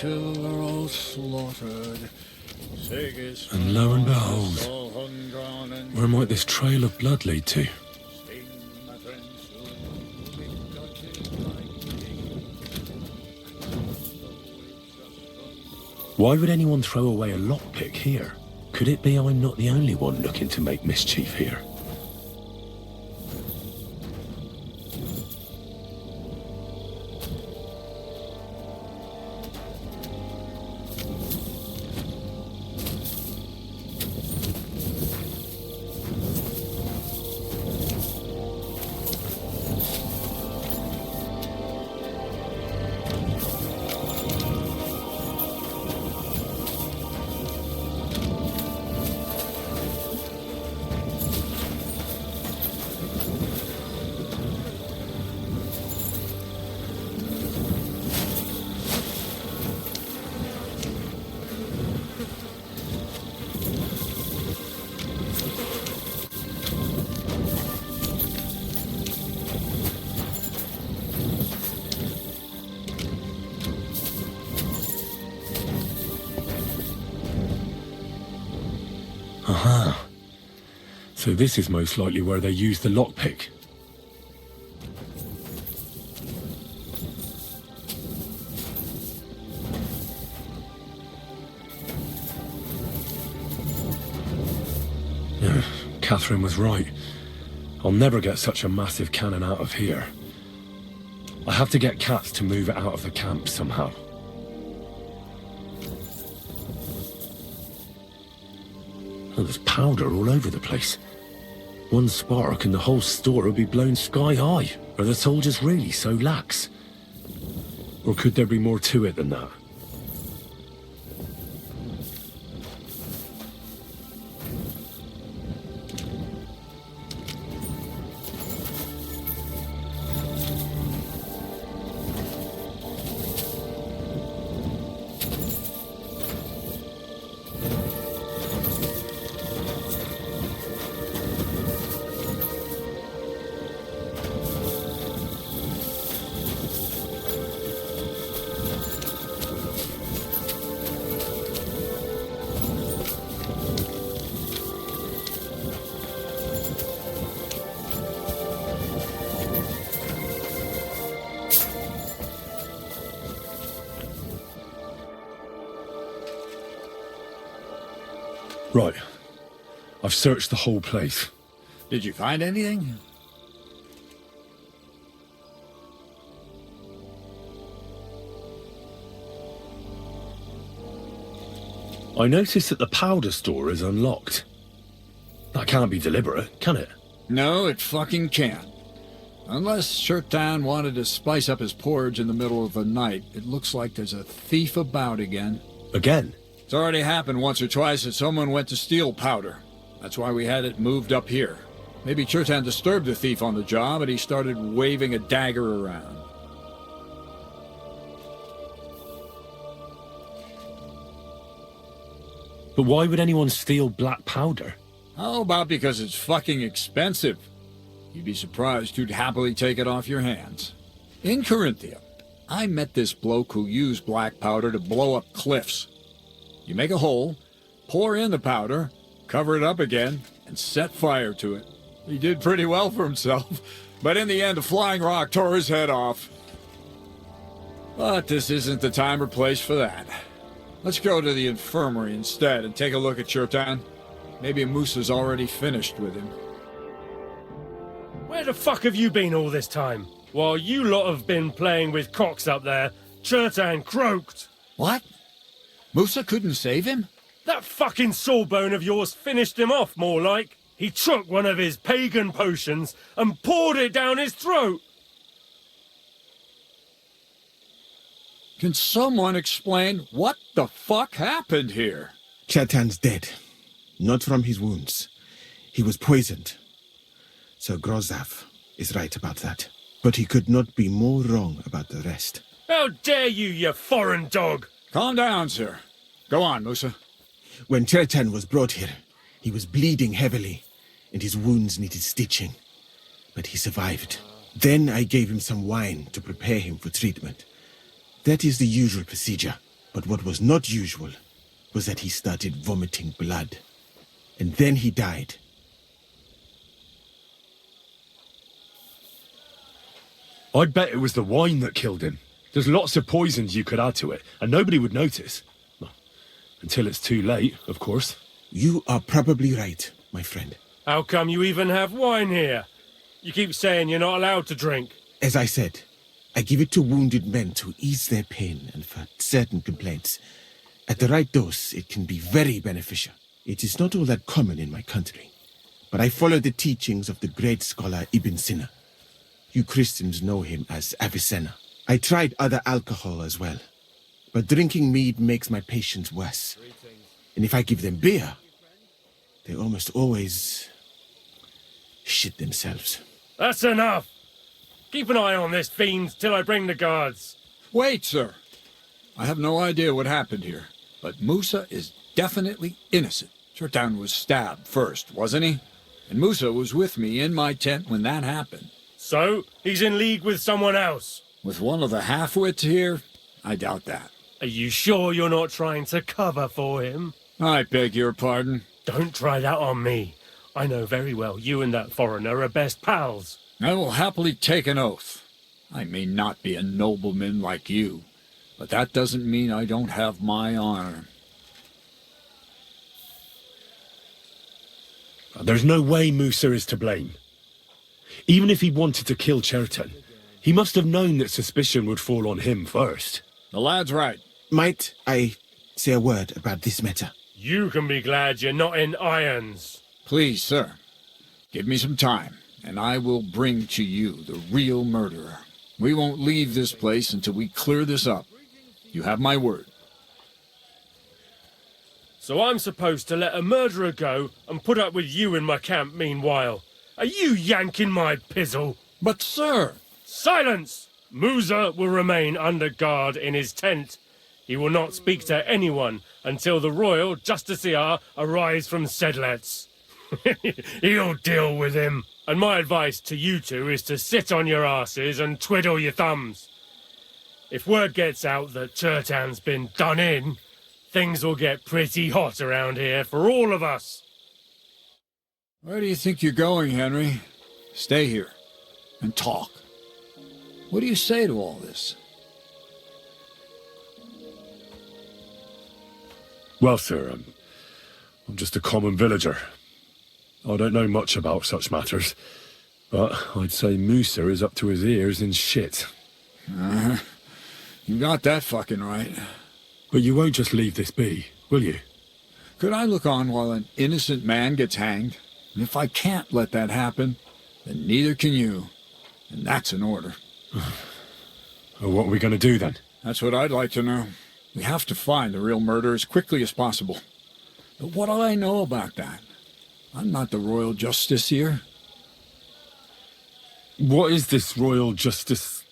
till we're all slaughtered. And lo and behold, where might this trail of blood lead to? Why would anyone throw away a lockpick here? Could it be I'm not the only one looking to make mischief here? Aha. So this is most likely where they used the lockpick. Yeah, Catherine was right. I'll never get such a massive cannon out of here. I have to get Cats to move it out of the camp somehow. Oh, there's powder all over the place. One spark and the whole store would be blown sky high. Are the soldiers really so lax? Or could there be more to it than that? Right. I've searched the whole place. Did you find anything? I noticed that the powder store is unlocked. That can't be deliberate, can it? No, it fucking can't. Unless Shirtan wanted to spice up his porridge in the middle of the night, it looks like there's a thief about again. Again? It's already happened once or twice that someone went to steal powder. That's why we had it moved up here. Maybe Shirtan disturbed the thief on the job and he started waving a dagger around. But why would anyone steal black powder? How about because it's fucking expensive? You'd be surprised who'd happily take it off your hands. In Corinthia, I met this bloke who used black powder to blow up cliffs. You make a hole, pour in the powder, cover it up again, and set fire to it. He did pretty well for himself, but in the end a flying rock tore his head off. But this isn't the time or place for that. Let's go to the infirmary instead and take a look at Shirtan. Maybe Musa's already finished with him. Where the fuck have you been all this time? While you lot have been playing with cocks up there, Shirtan croaked. What? Musa couldn't save him? That fucking sawbone of yours finished him off, more like. He took one of his pagan potions and poured it down his throat. Can someone explain what the fuck happened here? Shirtan's dead. Not from his wounds. He was poisoned. Sir Grozav is right about that. But he could not be more wrong about the rest. How dare you, you foreign dog! Calm down, sir. Go on, Musa. When Shirtan was brought here, he was bleeding heavily, and his wounds needed stitching. But he survived. Then I gave him some wine to prepare him for treatment. That is the usual procedure. But what was not usual was that he started vomiting blood. And then he died. I bet it was the wine that killed him. There's lots of poisons you could add to it, and nobody would notice. Well, until it's too late, of course. You are probably right, my friend. How come you even have wine here? You keep saying you're not allowed to drink. As I said, I give it to wounded men to ease their pain and for certain complaints. At the right dose, it can be very beneficial. It is not all that common in my country, but I follow the teachings of the great scholar Ibn Sina. You Christians know him as Avicenna. I tried other alcohol as well, but drinking mead makes my patients worse. And if I give them beer, they almost always shit themselves. That's enough! Keep an eye on this fiend till I bring the guards. Wait, sir. I have no idea what happened here, but Musa is definitely innocent. Chertan was stabbed first, wasn't he? And Musa was with me in my tent when that happened. So, he's in league with someone else? With one of the half-wits here? I doubt that. Are you sure you're not trying to cover for him? I beg your pardon. Don't try that on me. I know very well you and that foreigner are best pals. I will happily take an oath. I may not be a nobleman like you, but that doesn't mean I don't have my honor. There's no way Musa is to blame. Even if he wanted to kill Chertan, he must have known that suspicion would fall on him first. The lad's right. Might I say a word about this matter? You can be glad you're not in irons. Please, sir, give me some time, and I will bring to you the real murderer. We won't leave this place until we clear this up. You have my word. So I'm supposed to let a murderer go and put up with you in my camp meanwhile. Are you yanking my pizzle? But, sir... Silence! Musa will remain under guard in his tent. He will not speak to anyone until the royal justiciar arrives from Sedlets. He'll deal with him. And my advice to you two is to sit on your asses and twiddle your thumbs. If word gets out that Chertan's been done in, things will get pretty hot around here for all of us. Where do you think you're going, Henry? Stay here and talk. What do you say to all this? Well, sir, I'm just a common villager. I don't know much about such matters, but I'd say Musa is up to his ears in shit. You got that fucking right. But you won't just leave this be, will you? Could I look on while an innocent man gets hanged? And if I can't let that happen, then neither can you. And that's an order. Well, what are we going to do then? That's what I'd like to know. We have to find the real murderer as quickly as possible. But what do I know about that? I'm not the royal justiciar. What is this royal justiciar?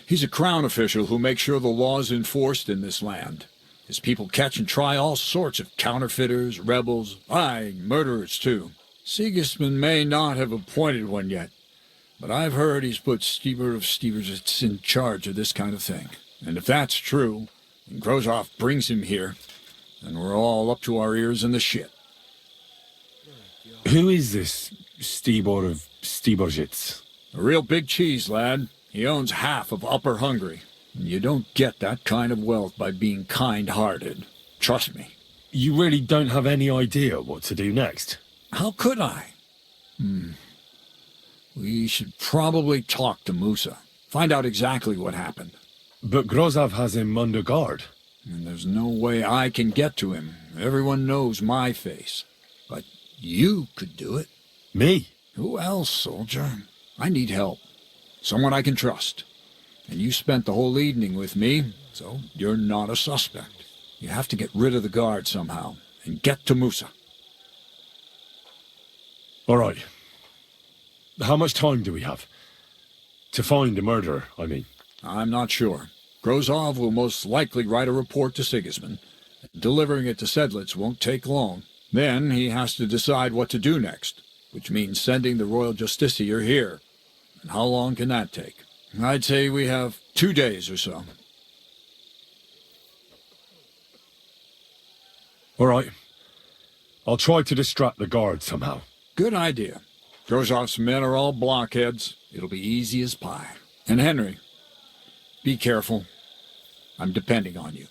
He's a crown official who makes sure the law's enforced in this land. His people catch and try all sorts of counterfeiters, rebels, aye, murderers too. Sigismund may not have appointed one yet, but I've heard he's put Stieber of Stiebersitz in charge of this kind of thing. And if that's true, and Grozov brings him here, then we're all up to our ears in the shit. Who is this Stibor of Stiebersitz? A real big cheese, lad. He owns half of Upper Hungary. And you don't get that kind of wealth by being kind-hearted. Trust me. You really don't have any idea what to do next? How could I? We should probably talk to Musa. Find out exactly what happened. But Grozov has him under guard. And there's no way I can get to him. Everyone knows my face. But you could do it. Me? Who else, soldier? I need help. Someone I can trust. And you spent the whole evening with me, so you're not a suspect. You have to get rid of the guard somehow, and get to Musa. All right. How much time do we have? To find the murderer, I mean. I'm not sure. Grozov will most likely write a report to Sigismund. Delivering it to Sedlitz won't take long. Then he has to decide what to do next, which means sending the royal justiciar here. And how long can that take? I'd say we have 2 days or so. All right. I'll try to distract the guard somehow. Good idea. Grozov's men are all blockheads. It'll be easy as pie. And Henry, be careful. I'm depending on you.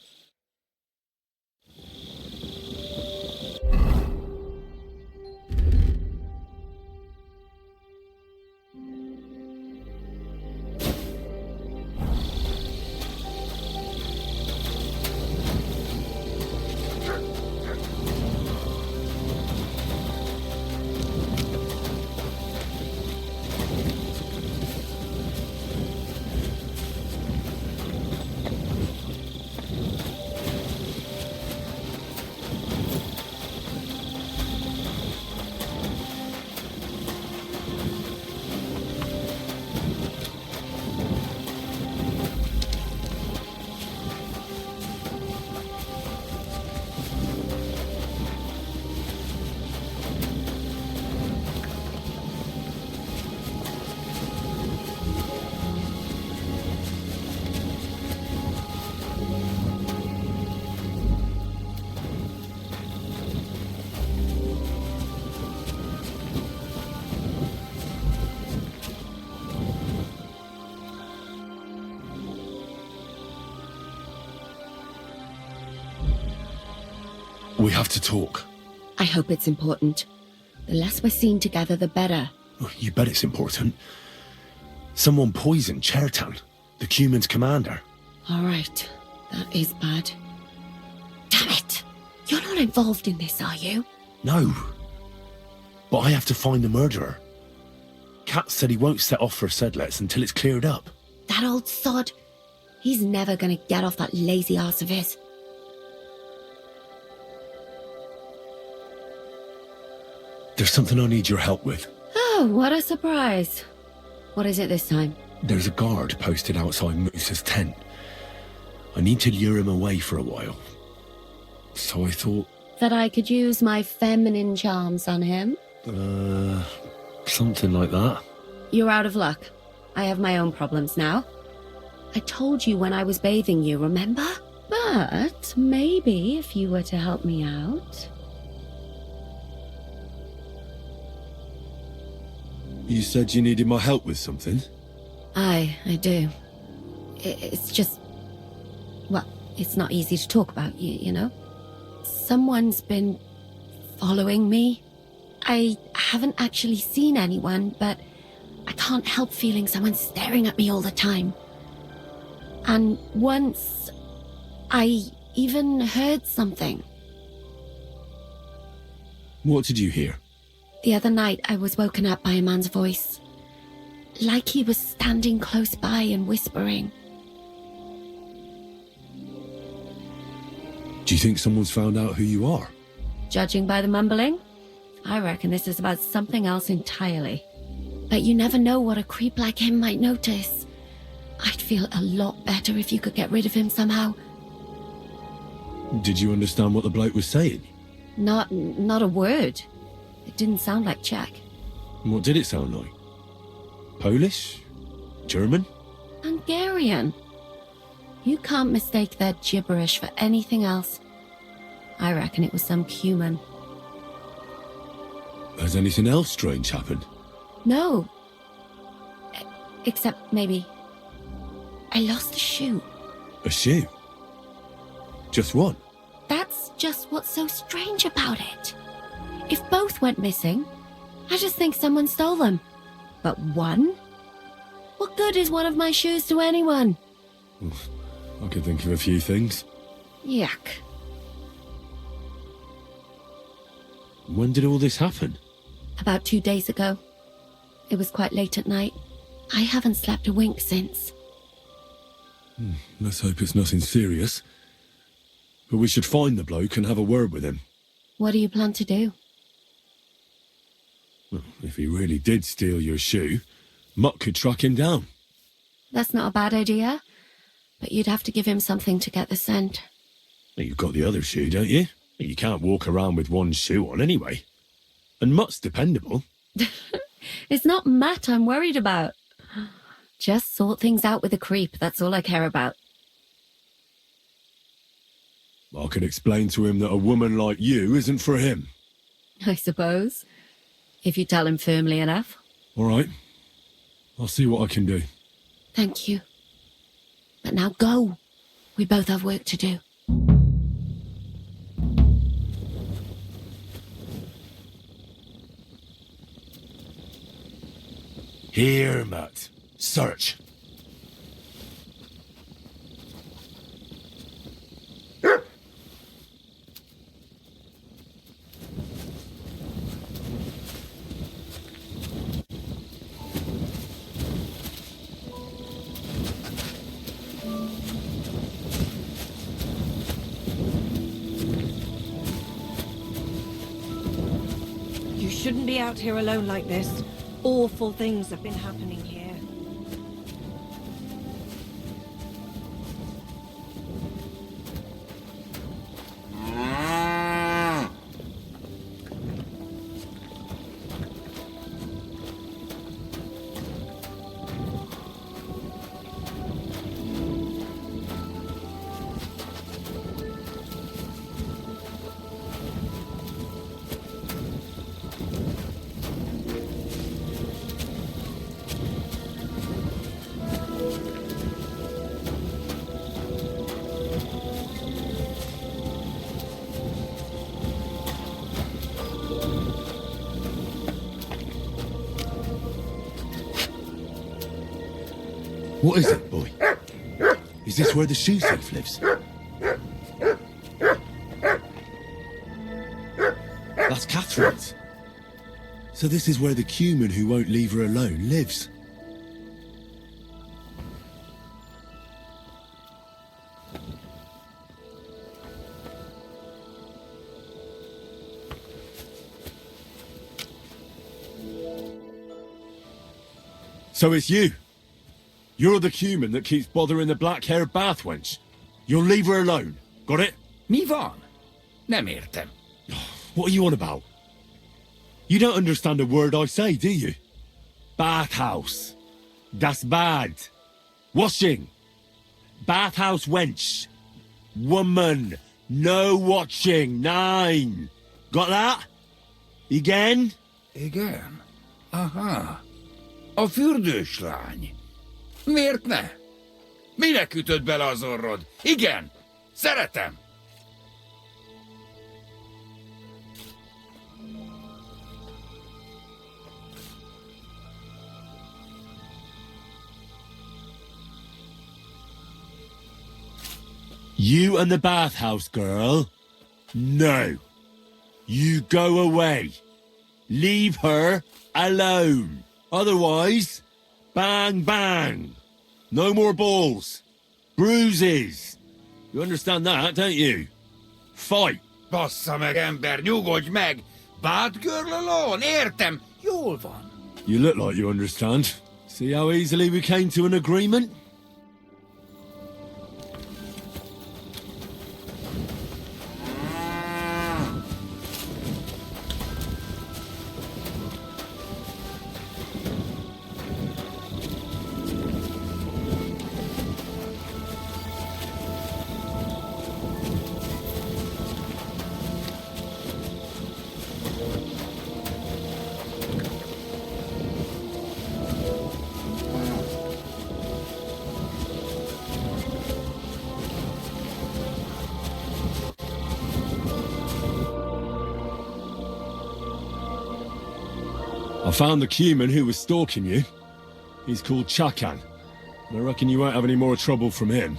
We have to talk. I hope it's important. The less we're seen together, the better. Oh, you bet it's important. Someone poisoned Chertan, the Cuman's commander. All right. That is bad. Damn it! You're not involved in this, are you? No. But I have to find the murderer. Kat said he won't set off for Sedlets until it's cleared up. That old sod. He's never gonna get off that lazy arse of his. There's something I need your help with. Oh, what a surprise. What is it this time? There's a guard posted outside Moose's tent. I need to lure him away for a while. So I thought... That I could use my feminine charms on him? Something like that. You're out of luck. I have my own problems now. I told you when I was bathing you, remember? But maybe if you were to help me out... You said you needed my help with something? I do. It's just... Well, it's not easy to talk about, you know? Someone's been following me. I haven't actually seen anyone, but I can't help feeling someone staring at me all the time. And once, I even heard something. What did you hear? The other night, I was woken up by a man's voice. Like he was standing close by and whispering. Do you think someone's found out who you are? Judging by the mumbling, I reckon this is about something else entirely. But you never know what a creep like him might notice. I'd feel a lot better if you could get rid of him somehow. Did you understand what the bloke was saying? Not a word. It didn't sound like Czech. What did it sound like? Polish? German? Hungarian. You can't mistake their gibberish for anything else. I reckon it was some Cuman. Has anything else strange happened? No. Except maybe... I lost a shoe. A shoe? Just one? That's just what's so strange about it. If both went missing, I just think someone stole them. But one? What good is one of my shoes to anyone? I could think of a few things. Yuck. When did all this happen? About 2 days ago. It was quite late at night. I haven't slept a wink since. Let's hope it's nothing serious. But we should find the bloke and have a word with him. What do you plan to do? Well, if he really did steal your shoe, Mutt could track him down. That's not a bad idea. But you'd have to give him something to get the scent. Well, you've got the other shoe, don't you? You can't walk around with one shoe on anyway. And Mutt's dependable. It's not Matt I'm worried about. Just sort things out with a creep, that's all I care about. I could explain to him that a woman like you isn't for him. I suppose. If you tell him firmly enough. All right. I'll see what I can do. Thank you. But now go. We both have work to do. Here, Matt. Search. You shouldn't be out here alone like this. Awful things have been happening here. What is it, boy? Is this where the shoe thief lives? That's Catherine's. So this is where the Cuman who won't leave her alone lives. So it's you. You're the Cuman that keeps bothering the black-haired bath wench. You'll leave her alone. Got it? Mi van? Nem értem. What are you on about? You don't understand a word I say, do you? Bathhouse. Das bad. Washing. Bathhouse wench. Woman. No watching. 9. Got that? Again? Igen. Aha. A fürdős lány. Miért ne? Minek ütöd bele az orrod? Igen. Szeretem. You and the bathhouse girl? No. You go away. Leave her alone. Otherwise, bang, bang. No more balls. Bruises. You understand that, don't you? Fight. Bassza meg, ember, nyugodj meg! Bad girl alone, értem, jól van. You look like you understand. See how easily we came to an agreement? I found the Cuman who was stalking you. He's called Chakan. And I reckon you won't have any more trouble from him.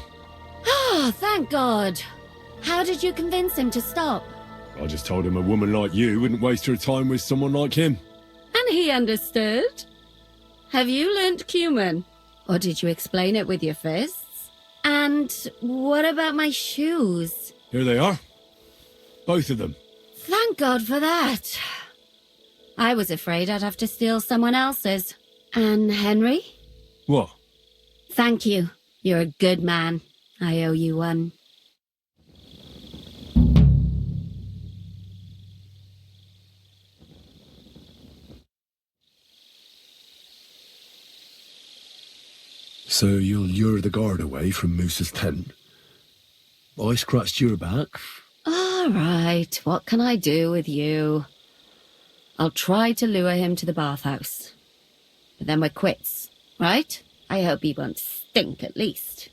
Oh, thank God. How did you convince him to stop? I just told him a woman like you wouldn't waste her time with someone like him. And he understood? Have you learnt Cuman? Or did you explain it with your fists? And what about my shoes? Here they are. Both of them. Thank God for that. I was afraid I'd have to steal someone else's. And Henry? What? Thank you. You're a good man. I owe you one. So you'll lure the guard away from Moose's tent? I scratched your back. All right, what can I do with you? I'll try to lure him to the bathhouse. But then we're quits, right? I hope he won't stink at least.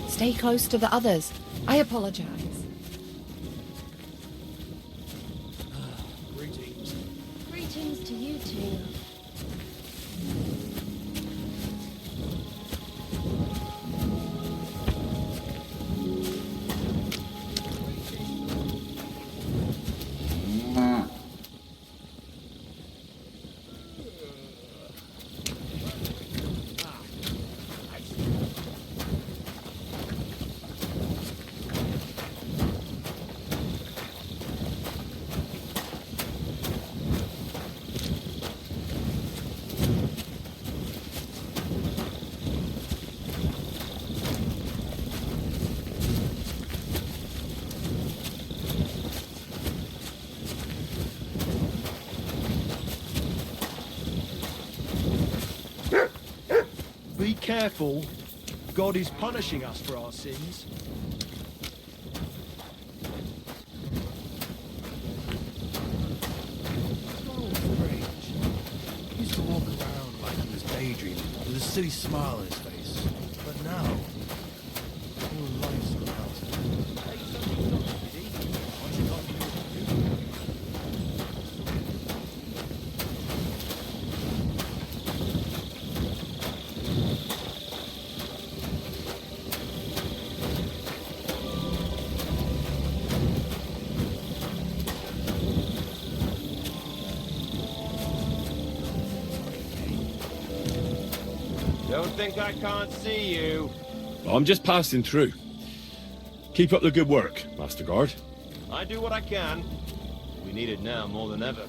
Stay close to the others. I apologize. Greetings. Greetings to you two. Be careful. God is punishing us for our sins. Oh, strange. He used to walk around like he was daydreaming, with a silly smile on his face. But now, all life's around him. Hey, something's not did he? What's he got to do with you? Don't think I can't see you. I'm just passing through. Keep up the good work, Master Guard. I do what I can. We need it now more than ever.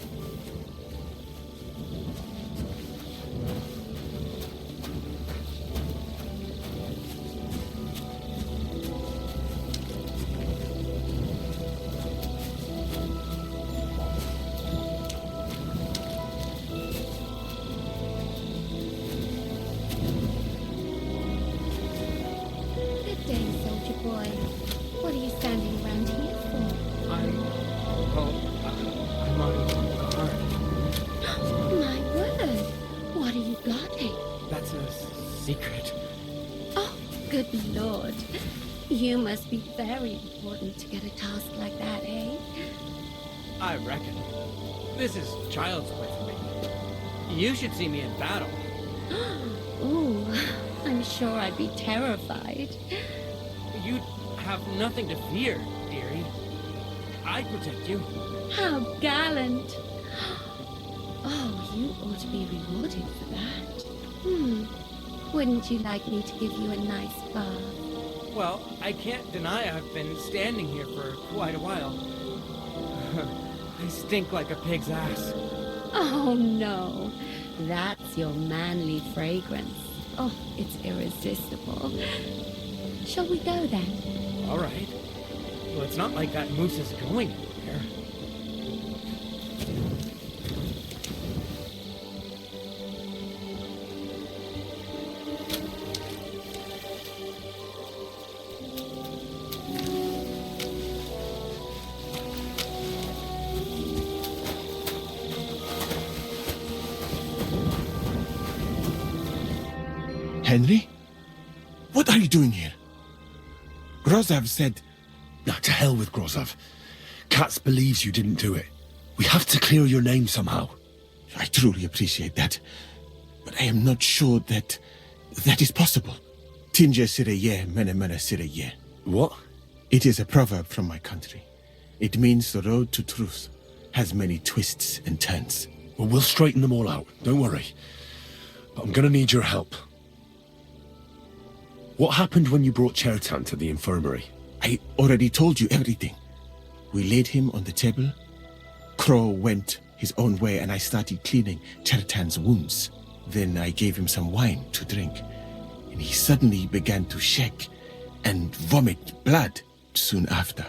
Good day, soldier boy. What are you standing around here for? I'm on guard. My word! What are you guarding? That's a secret. Oh, good lord. You must be very important to get a task like that, eh? I reckon. This is child's play for me. You should see me in battle. Ooh, I'm sure I'd be terrified. You'd have nothing to fear, dearie. I'd protect you. How gallant! Oh, you ought to be rewarded for that. Wouldn't you like me to give you a nice bath? Well, I can't deny I've been standing here for quite a while. I stink like a pig's ass. Oh, no. That's your manly fragrance. Oh, it's irresistible. Shall we go then? All right. Well, it's not like that moose is going anywhere. Henry? What are you doing here? Grozav said... Now, to hell with Grozov. Katz believes you didn't do it. We have to clear your name somehow. I truly appreciate that. But I am not sure that is possible. Tinja sireye, mene mene sireye. What? It is a proverb from my country. It means the road to truth. has many twists and turns. Well, we'll straighten them all out. Don't worry. But I'm gonna need your help. What happened when you brought Chertan to the infirmary? I already told you everything. We laid him on the table. Crow went his own way and I started cleaning Chertan's wounds. Then I gave him some wine to drink. And he suddenly began to shake and vomit blood soon after.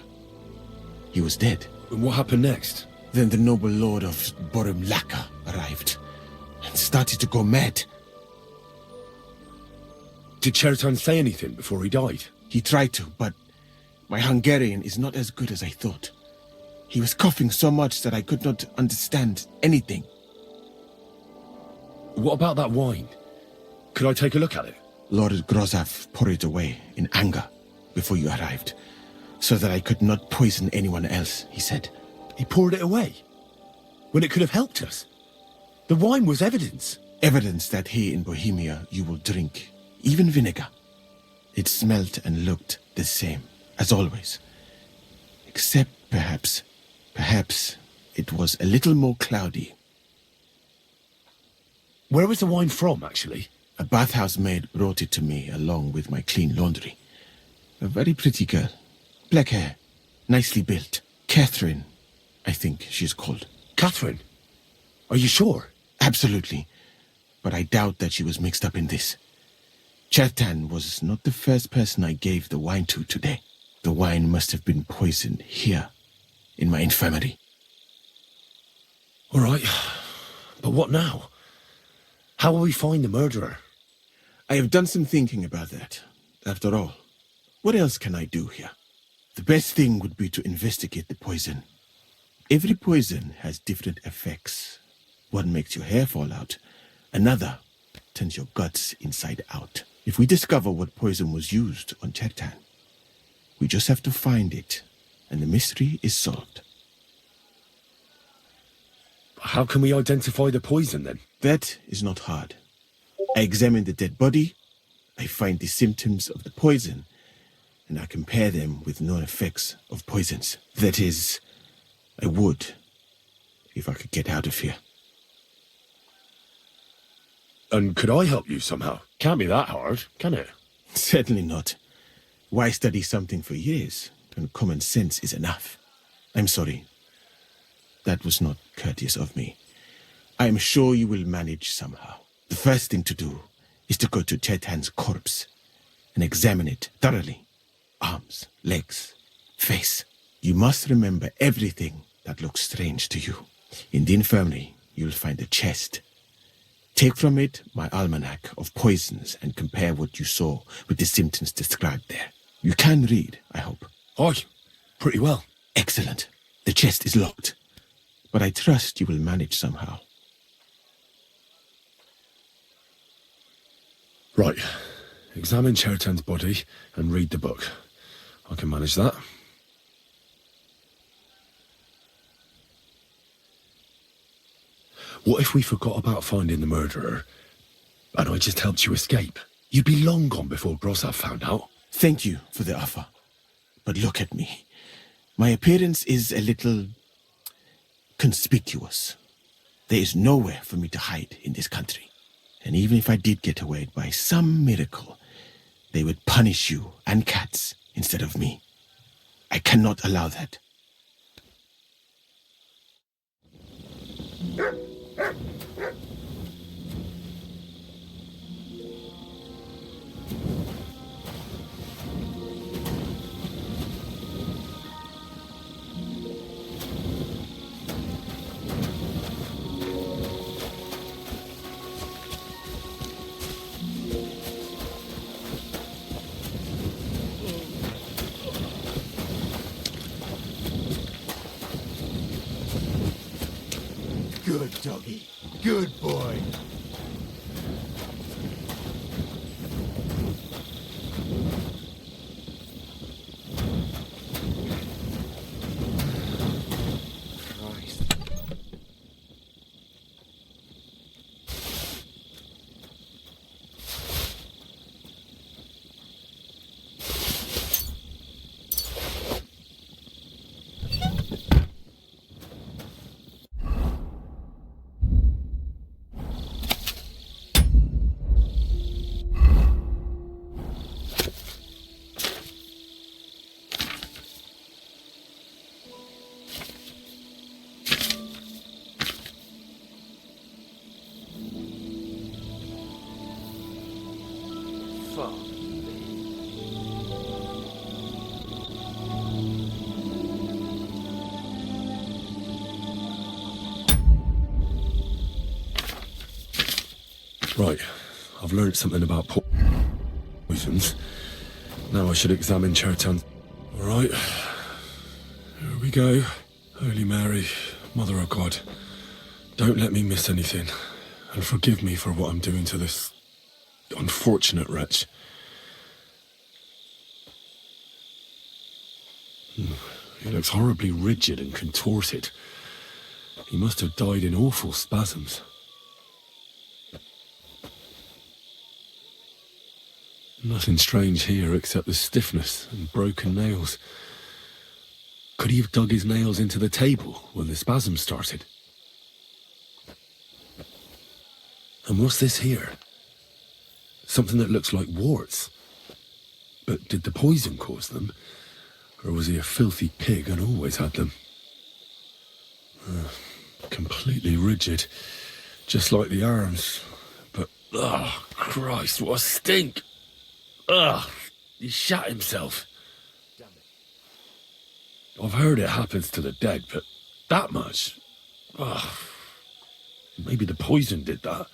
He was dead. And what happened next? Then the noble lord of Borumlaka arrived and started to go mad. Did Chertan say anything before he died? He tried to, but my Hungarian is not as good as I thought. He was coughing so much that I could not understand anything. What about that wine? Could I take a look at it? Lord Grozav poured it away in anger before you arrived, so that I could not poison anyone else, he said. He poured it away? When it could have helped us? The wine was evidence. Evidence that here in Bohemia you will drink, even vinegar. It smelt and looked the same, as always. Except perhaps it was a little more cloudy. Where was the wine from, actually? A bathhouse maid brought it to me along with my clean laundry. A very pretty girl. Black hair, nicely built. Catherine, I think she's called. Catherine? Are you sure? Absolutely. But I doubt that she was mixed up in this. Chertan was not the first person I gave the wine to today. The wine must have been poisoned here, in my infirmary. All right. But what now? How will we find the murderer? I have done some thinking about that. After all, what else can I do here? The best thing would be to investigate the poison. Every poison has different effects. One makes your hair fall out. Another turns your guts inside out. If we discover what poison was used on Chertan, we just have to find it, and the mystery is solved. How can we identify the poison, then? That is not hard. I examine the dead body, I find the symptoms of the poison, and I compare them with known effects of poisons. That is, I would, if I could get out of here. And could I help you somehow? Can't be that hard, can it? Certainly not. Why study something for years when common sense is enough? I'm sorry. That was not courteous of me. I am sure you will manage somehow. The first thing to do is to go to Chertan's corpse and examine it thoroughly. Arms, legs, face. You must remember everything that looks strange to you. In the infirmary, you'll find a chest. Take from it my almanac of poisons and compare what you saw with the symptoms described there. You can read, I hope. Aye, pretty well. Excellent. The chest is locked, but I trust you will manage somehow. Right. Examine Chertan's body and read the book. I can manage that. What if we forgot about finding the murderer and I just helped you escape? You'd be long gone before Grozav found out. Thank you for the offer. But look at me. My appearance is a little conspicuous. There is nowhere for me to hide in this country. And even if I did get away by some miracle, they would punish you and cats instead of me. I cannot allow that. Good doggy. Good boy. Right, I've learned something about poisons. Now I should examine Chertan. Alright, here we go. Holy Mary, Mother of God, don't let me miss anything, and forgive me for what I'm doing to this unfortunate wretch. He looks horribly rigid and contorted. He must have died in awful spasms. Nothing strange here except the stiffness and broken nails. Could he have dug his nails into the table when the spasm started? And what's this here? Something that looks like warts. But did the poison cause them? Or was he a filthy pig and always had them? Completely rigid. Just like the arms. But, oh, Christ, what a stink! Ugh, he shat himself. I've heard it happens to the dead, but that much? Ugh. Maybe the poison did that.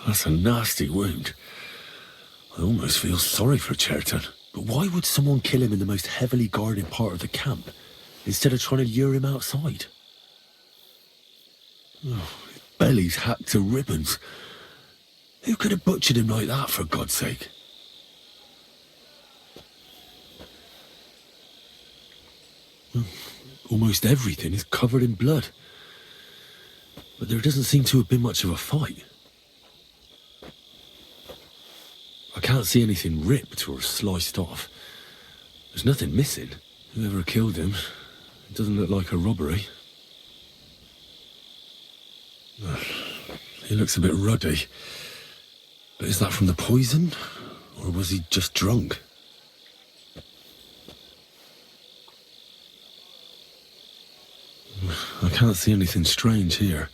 That's a nasty wound. I almost feel sorry for Chertan. But why would someone kill him in the most heavily guarded part of the camp, instead of trying to lure him outside? Oh, his belly's hacked to ribbons. Who could have butchered him like that, for God's sake? Almost everything is covered in blood. But there doesn't seem to have been much of a fight. I can't see anything ripped or sliced off. There's nothing missing. Whoever killed him, it doesn't look like a robbery. He looks a bit ruddy. But is that from the poison? Or was he just drunk? I can't see anything strange here.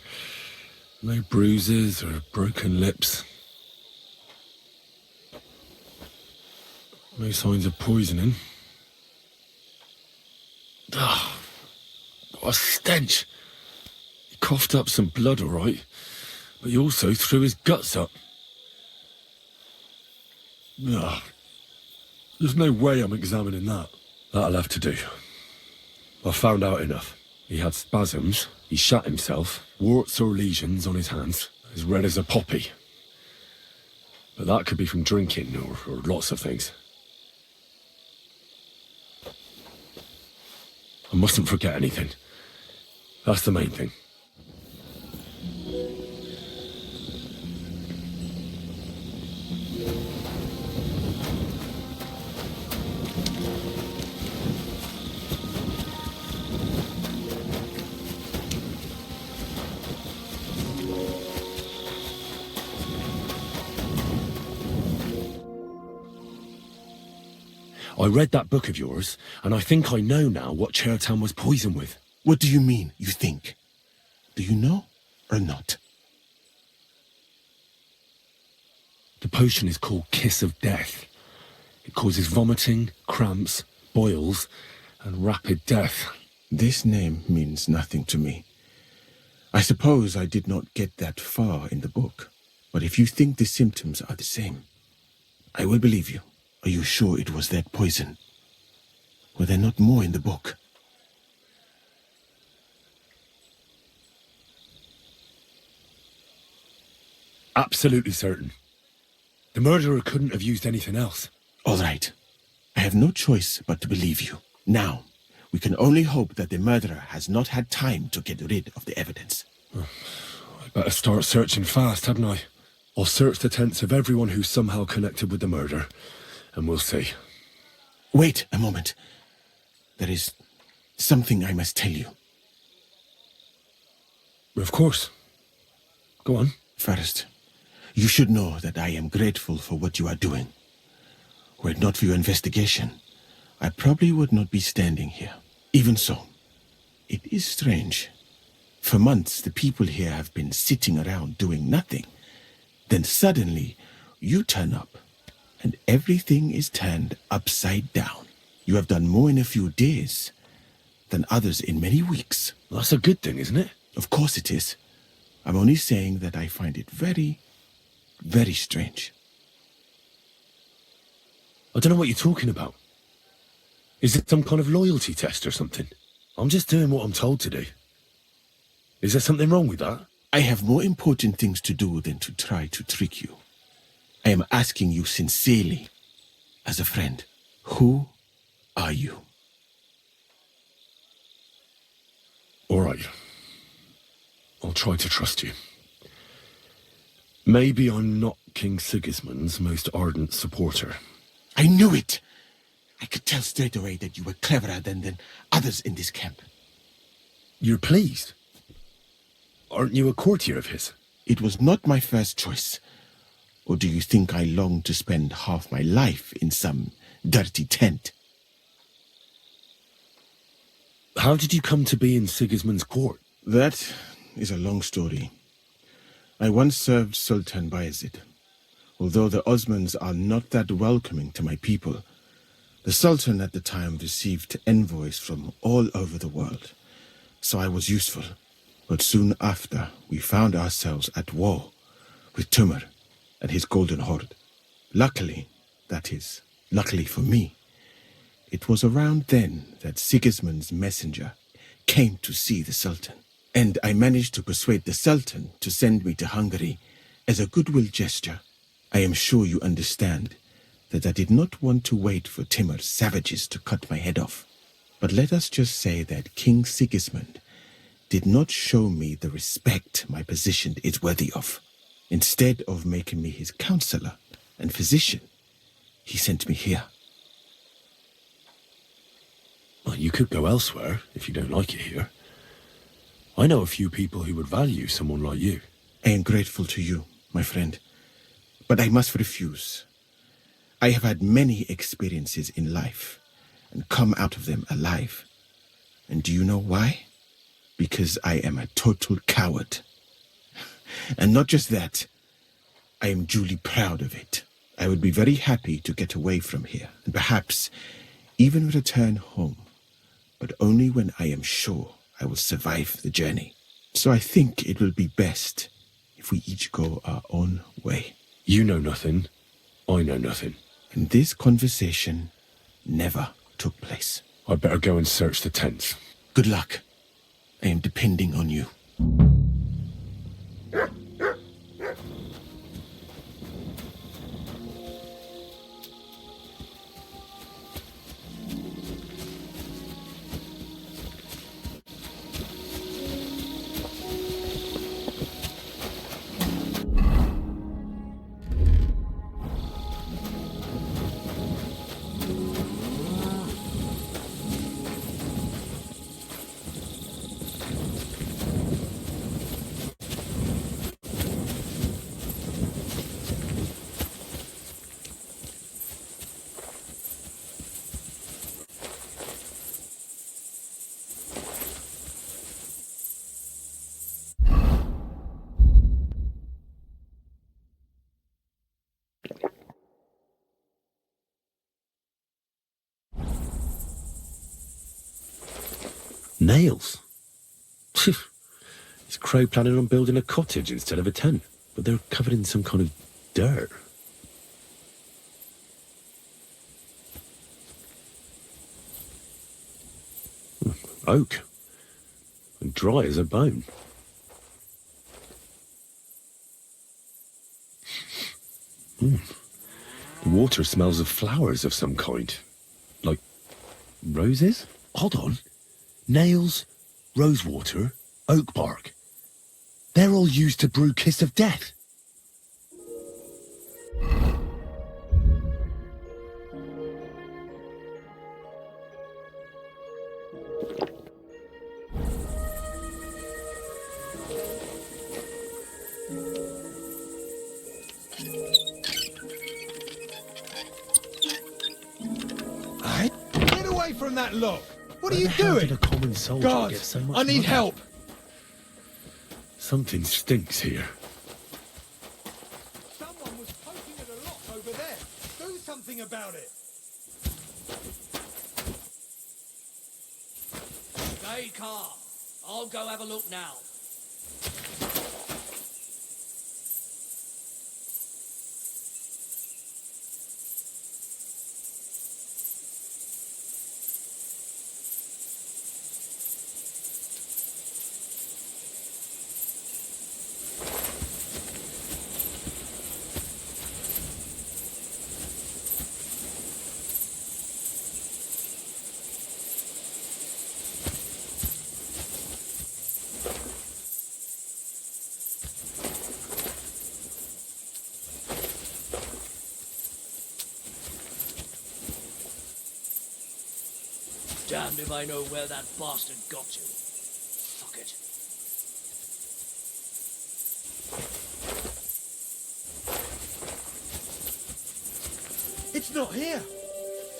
No bruises or broken lips. No signs of poisoning. Ah, what a stench! He coughed up some blood, all right, but he also threw his guts up. Ah, there's no way I'm examining that. That'll have to do. I've found out enough. He had spasms, he shat himself, warts or lesions on his hands, as red as a poppy. But that could be from drinking or lots of things. I mustn't forget anything. That's the main thing. I read that book of yours, and I think I know now what Chertan was poisoned with. What do you mean, you think? Do you know or not? The potion is called Kiss of Death. It causes vomiting, cramps, boils, and rapid death. This name means nothing to me. I suppose I did not get that far in the book. But if you think the symptoms are the same, I will believe you. Are you sure it was that poison? Were there not more in the book? Absolutely certain. The murderer couldn't have used anything else. All right. I have no choice but to believe you. Now, we can only hope that the murderer has not had time to get rid of the evidence. I better start searching fast, hadn't I? I'll search the tents of everyone who's somehow connected with the murder, and we'll see. Wait a moment. There is something I must tell you. Of course. Go on. First, you should know that I am grateful for what you are doing. Were it not for your investigation, I probably would not be standing here. Even so, it is strange. For months, the people here have been sitting around doing nothing. Then suddenly, you turn up, and everything is turned upside down. You have done more in a few days than others in many weeks. That's a good thing, isn't it? Of course it is. I'm only saying that I find it very, very strange. I don't know what you're talking about. Is it some kind of loyalty test or something? I'm just doing what I'm told to do. Is there something wrong with that? I have more important things to do than to try to trick you. I am asking you sincerely, as a friend, who are you? All right. I'll try to trust you. Maybe I'm not King Sigismund's most ardent supporter. I knew it! I could tell straight away that you were cleverer than others in this camp. You're pleased? Aren't you a courtier of his? It was not my first choice. Or do you think I long to spend half my life in some dirty tent? How did you come to be in Sigismund's court? That is a long story. I once served Sultan Bayezid. Although the Osmans are not that welcoming to my people, the Sultan at the time received envoys from all over the world, so I was useful. But soon after, we found ourselves at war with Timur and his Golden Horde. Luckily, that is, luckily for me, it was around then that Sigismund's messenger came to see the Sultan, and I managed to persuade the Sultan to send me to Hungary as a goodwill gesture. I am sure you understand that I did not want to wait for Timur's savages to cut my head off. But let us just say that King Sigismund did not show me the respect my position is worthy of. Instead of making me his counselor and physician, he sent me here. Well, you could go elsewhere if you don't like it here. I know a few people who would value someone like you. I am grateful to you, my friend, but I must refuse. I have had many experiences in life and come out of them alive. And do you know why? Because I am a total coward. And not just that, I am duly proud of it. I would be very happy to get away from here and perhaps even return home, but only when I am sure I will survive the journey. So I think it will be best if we each go our own way. You know nothing, I know nothing. And this conversation never took place. I'd better go and search the tents. Good luck. I am depending on you. Nails? Is Crow planning on building a cottage instead of a tent? But they're covered in some kind of dirt. Oak. And dry as a bone. The water smells of flowers of some kind. Like roses? Hold on. Nails, rosewater, oak bark. They're all used to brew Kiss of Death. Get away from that log! What are Where you the hell doing? did a common soldier Guard, get so much I need money? help! Something stinks here. Someone was poking at a lock over there. Do something about it! Stay calm. I'll go have a look now. Damned if I know where that bastard got to. Fuck it. It's not here!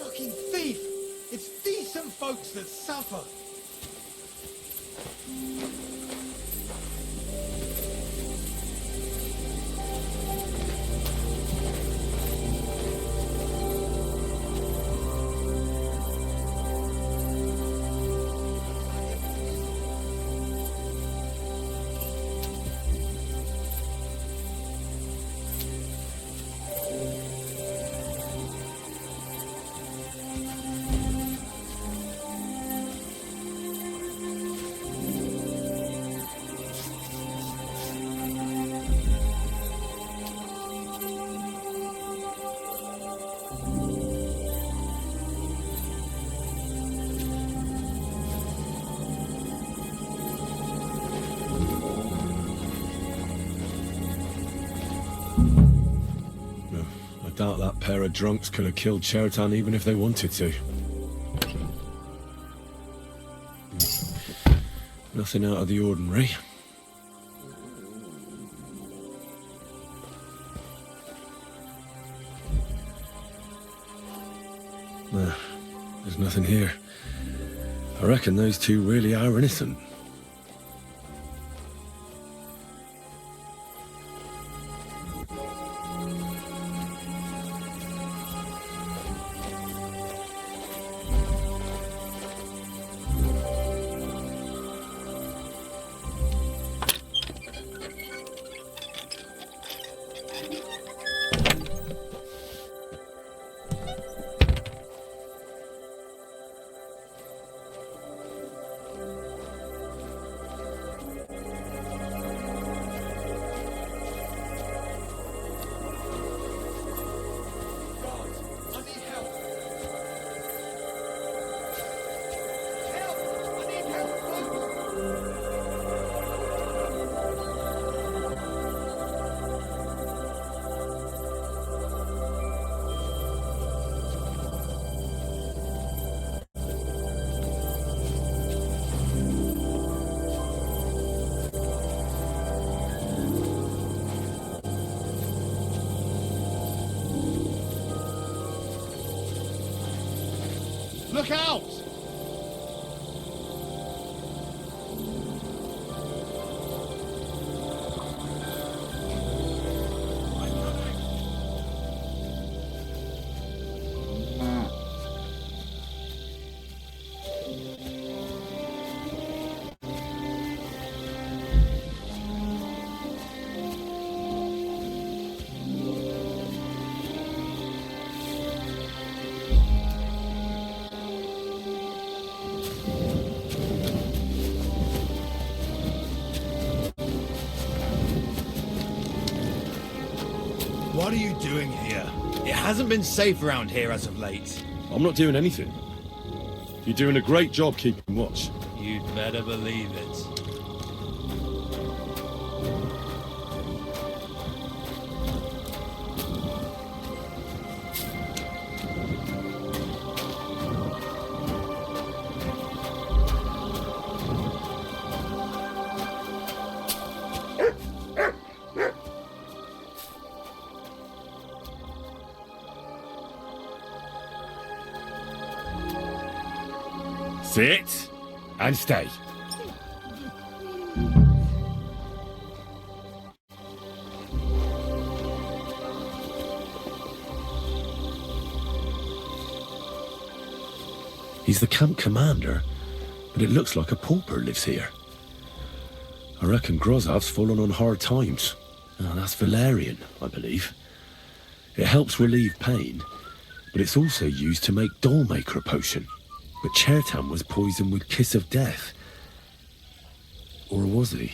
Fucking thief! It's decent folks that suffer! I doubt that pair of drunks could have killed Chertan even if they wanted to. Nothing out of the ordinary. Nah, there's nothing here. I reckon those two really are innocent. Look out! What are you doing here? It hasn't been safe around here as of late. I'm not doing anything. You're doing a great job keeping watch. You'd better believe it. Sit and stay. He's the camp commander. but it looks like a pauper lives here. I reckon Grozov's fallen on hard times. Oh, that's valerian, I believe. It helps relieve pain, but it's also used to make Dollmaker potion. But Chertan was poisoned with Kiss of Death. Or was he?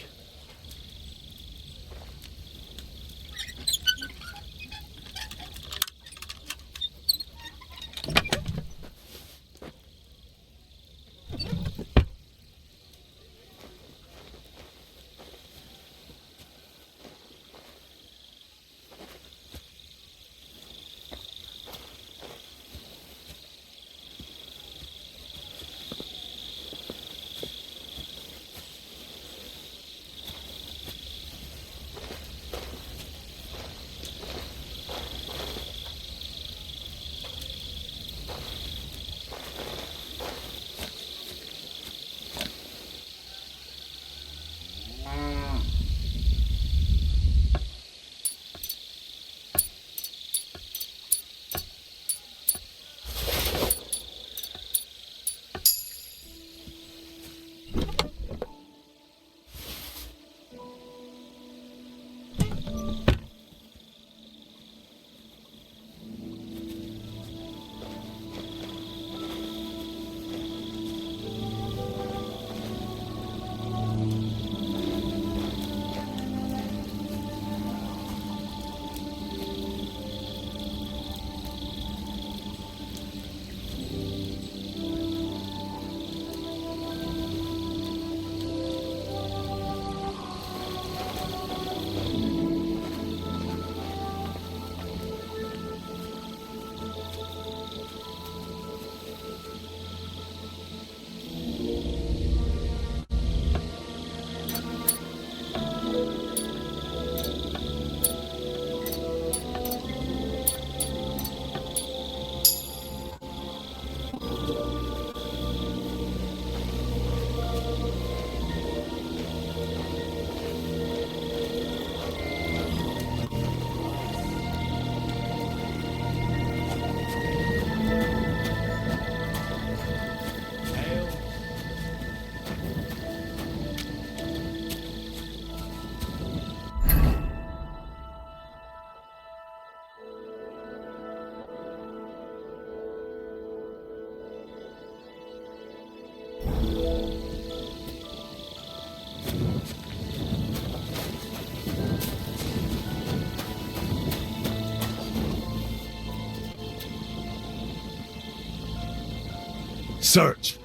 Search!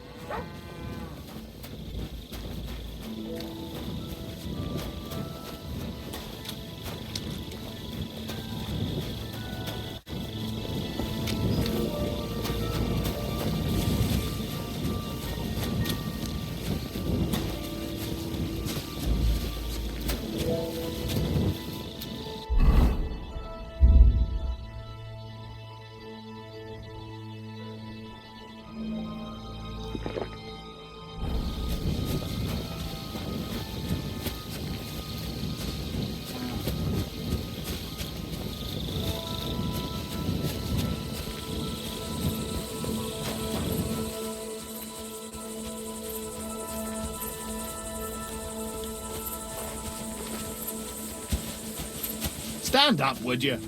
Stand up, would you?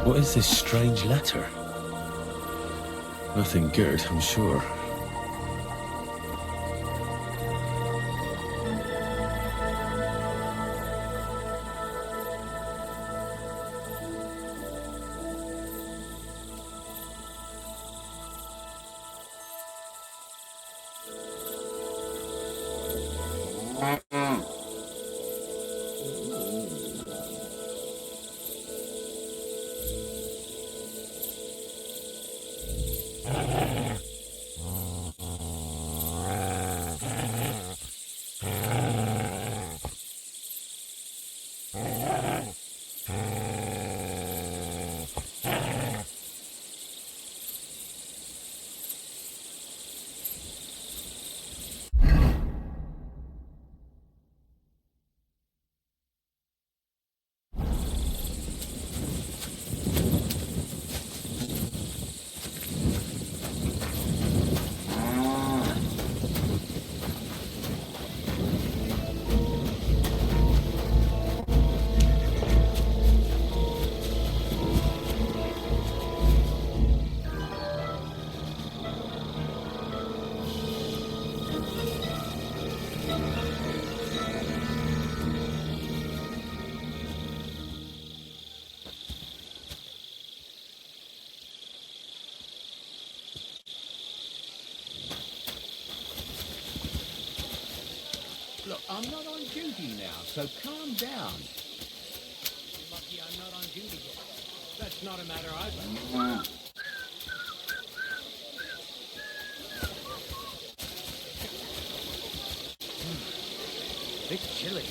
What is this strange letter? Nothing good, I'm sure. Look, I'm not on duty now, so calm down. Lucky I'm not on duty yet. That's not a matter I've... Bit chilly.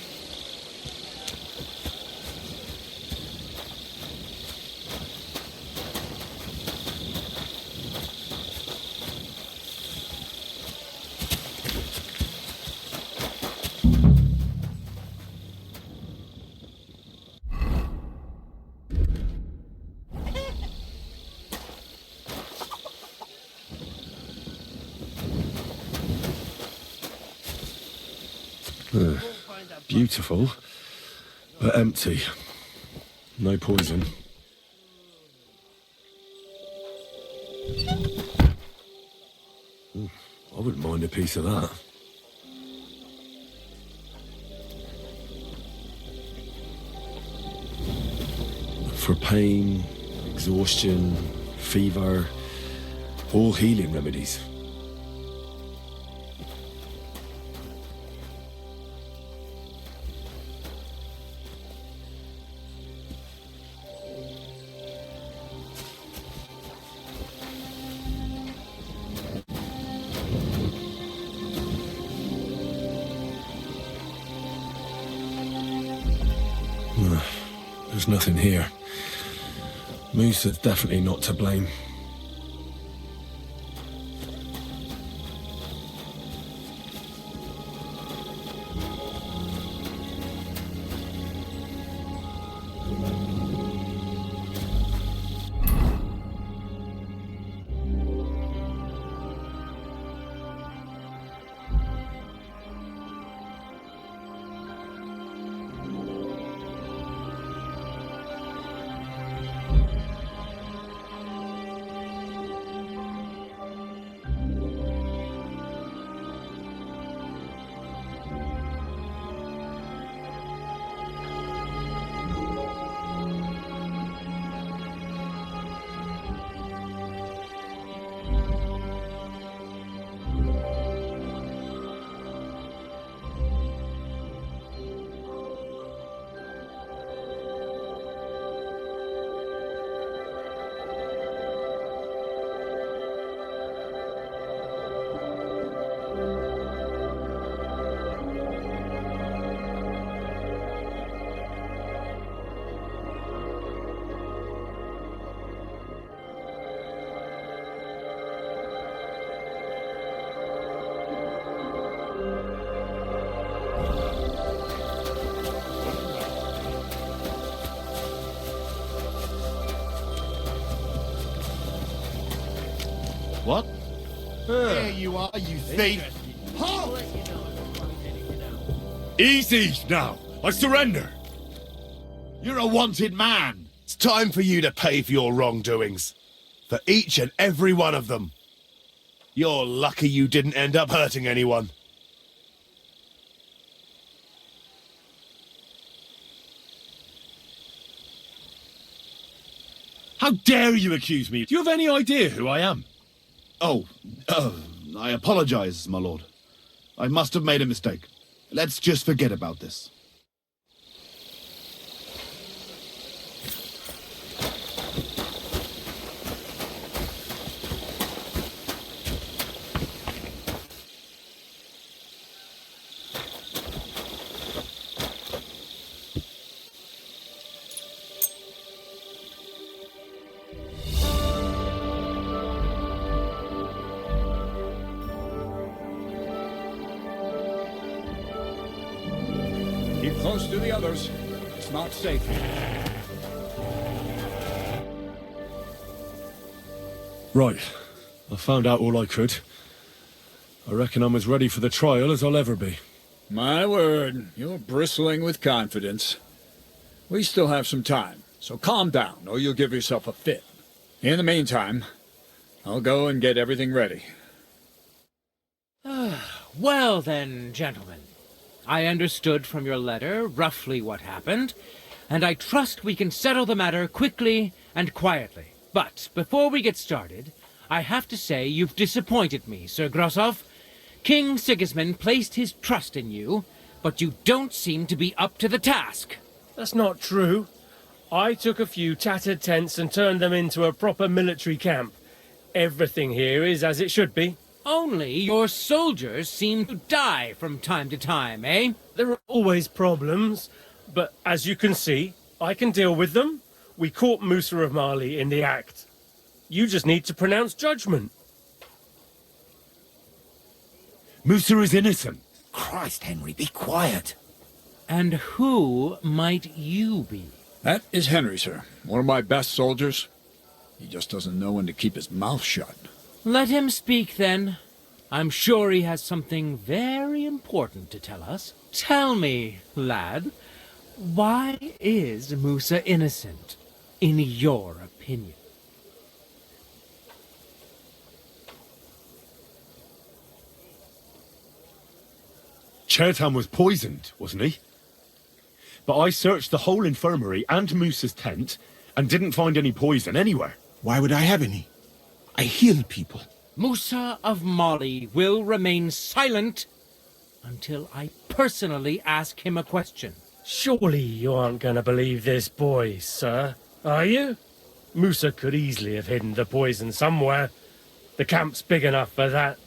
Beautiful, but empty. No poison. I wouldn't mind a piece of that. For pain, exhaustion, fever, all healing remedies. There's nothing here. Moose is definitely not to blame. What? There you are, you thief! Halt! Easy now! I surrender! You're a wanted man! It's time for you to pay for your wrongdoings. For each and every one of them. You're lucky you didn't end up hurting anyone. How dare you accuse me? Do you have any idea who I am? I apologize, my lord. I must have made a mistake. Let's just forget about this. Keep close to the others. It's not safe here. Right. I found out all I could. I reckon I'm as ready for the trial as I'll ever be. My word, you're bristling with confidence. We still have some time, so calm down, or you'll give yourself a fit. In the meantime, I'll go and get everything ready. Well then, gentlemen. I understood from your letter roughly what happened, and I trust we can settle the matter quickly and quietly. But before we get started, I have to say you've disappointed me, Sir Grosov. King Sigismund placed his trust in you, but you don't seem to be up to the task. That's not true. I took a few tattered tents and turned them into a proper military camp. Everything here is as it should be. Only your soldiers seem to die from time to time, eh? There are always problems, but as you can see, I can deal with them. We caught Musa of Mali in the act. You just need to pronounce judgment. Musa is innocent. Christ, Henry, be quiet. And who might you be? That is Henry, sir. One of my best soldiers. He just doesn't know when to keep his mouth shut. Let him speak, then. I'm sure he has something very important to tell us. Tell me, lad, why is Musa innocent, in your opinion? Chertan was poisoned, wasn't he? But I searched the whole infirmary and Musa's tent and didn't find any poison anywhere. Why would I have any? I heal people. Musa of Mali will remain silent until I personally ask him a question. Surely you aren't going to believe this boy, sir, are you? Musa could easily have hidden the poison somewhere. The camp's big enough for that.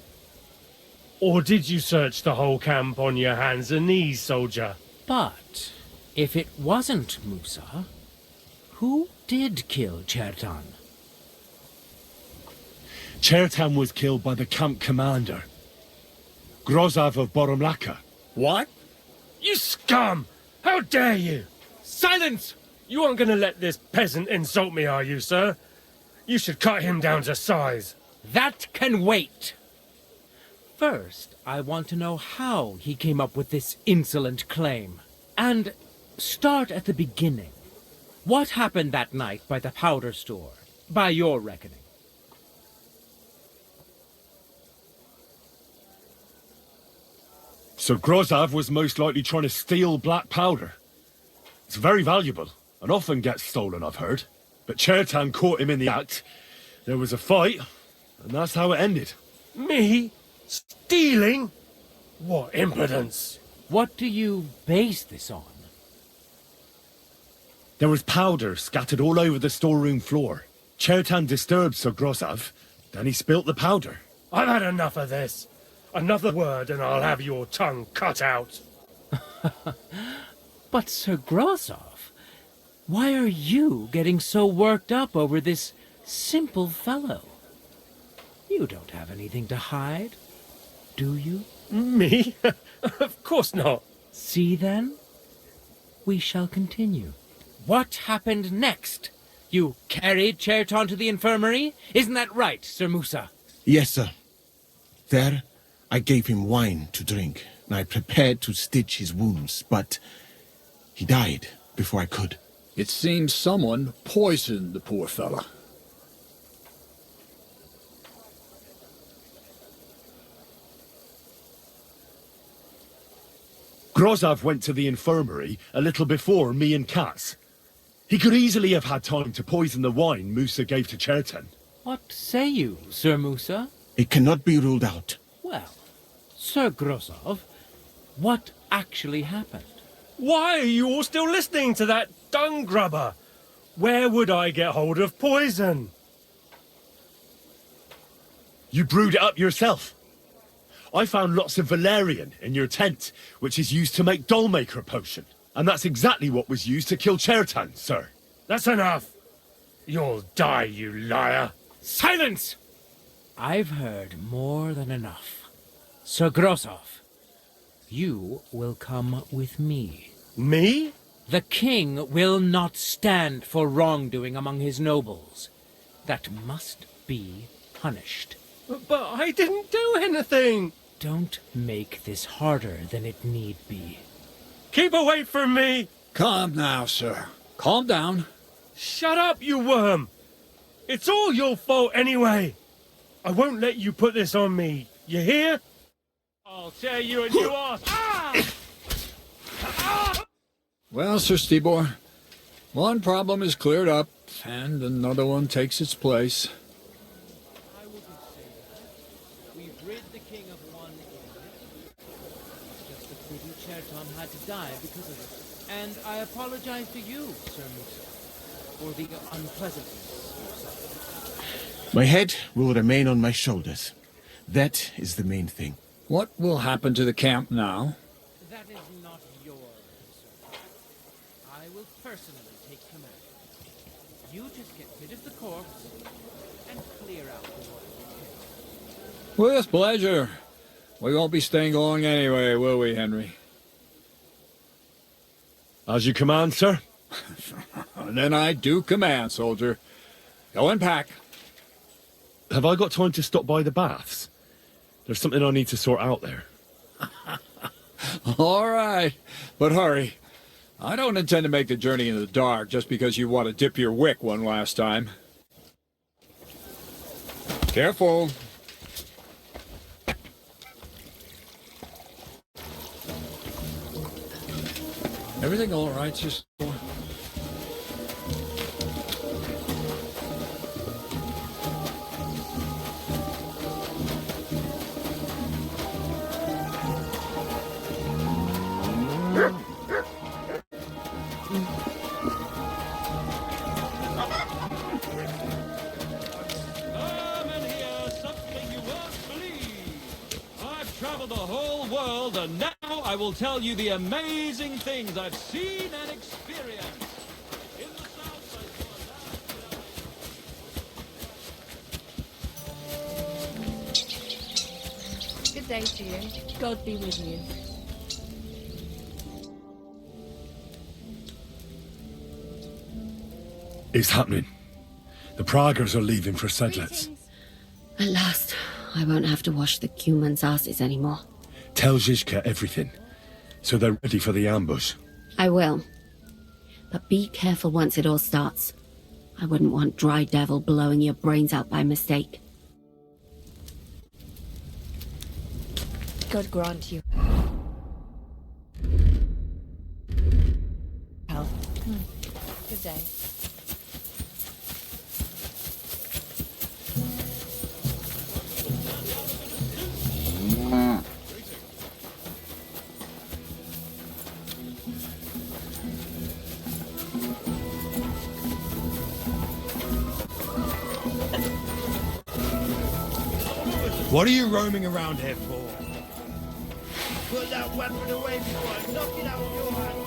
Or did you search the whole camp on your hands and knees, soldier? But if it wasn't Musa, who did kill Chertan? Chertan was killed by the camp commander, Grozov of Boromlaka. What? You scum! How dare you! Silence! You aren't going to let this peasant insult me, are you, sir? You should cut him down to size. That can wait. First, I want to know how he came up with this insolent claim. And start at the beginning. What happened that night by the powder store, by your reckoning? So Grozov was most likely trying to steal black powder. It's very valuable, and often gets stolen, I've heard. But Chertan caught him in the act. There was a fight, and that's how it ended. Me? Stealing? What impudence! What do you base this on? There was powder scattered all over the storeroom floor. Chertan disturbed Sir Grozov, then he spilt the powder. I've had enough of this. Another word and I'll have your tongue cut out. But Sir Grozov, why are you getting so worked up over this simple fellow? You don't have anything to hide, do you? Me? Of course not. See then? We shall continue. What happened next? You carried Chertan to the infirmary? Isn't that right, Sir Musa? Yes, sir. There, I gave him wine to drink, and I prepared to stitch his wounds, but he died before I could. It seems someone poisoned the poor fella. Grozov went to the infirmary a little before me and Katz. He could easily have had time to poison the wine Musa gave to Chertan. What say you, Sir Musa? It cannot be ruled out. Well, Sir Grozov, What actually happened? Why are you all still listening to that dung grubber? Where would I get hold of poison? You brewed it up yourself. I found lots of valerian in your tent, which is used to make Dollmaker potion. And that's exactly what was used to kill Chertan, sir. That's enough. You'll die, you liar. Silence! I've heard more than enough. Sir Grosov, you will come with me. Me? The king will not stand for wrongdoing among his nobles. That must be punished. But I didn't do anything. Don't make this harder than it need be. Keep away from me. Calm now, sir. Calm down. Shut up, you worm. It's all your fault anyway. I won't let you put this on me. You hear? I'll tear you a new ass. Well, Sir Stibor, one problem is cleared up, and another one takes its place. I wouldn't say that. We've rid the king of one enemy. It's just the pretty Cherton had to die because of it. And I apologize to you, Sir Musa, for the unpleasantness you suffered. My head will remain on my shoulders. That is the main thing. What will happen to the camp now? That is not your concern. I will personally take command. You just get rid of the corpse and clear out the water. With pleasure. We won't be staying long anyway, will we, Henry? As you command, sir. Then I do command, soldier. Go and pack. Have I got time to stop by the baths? There's something I need to sort out there. All right, but hurry. I don't intend to make the journey in the dark just because you want to dip your wick one last time. Careful. Everything all right, sister? The whole world, and now I will tell you the amazing things I've seen and experienced. In the south, I saw Good day to you. God be with you. It's happening. The Praggers are leaving for Sedlets. At last, I won't have to wash the Cumans' asses anymore. Tell Zizka everything, so they're ready for the ambush. I will. But be careful once it all starts. I wouldn't want Dry Devil blowing your brains out by mistake. God grant you health. Good day. What are you roaming around here for? Put that weapon away before I knock it out of your hand.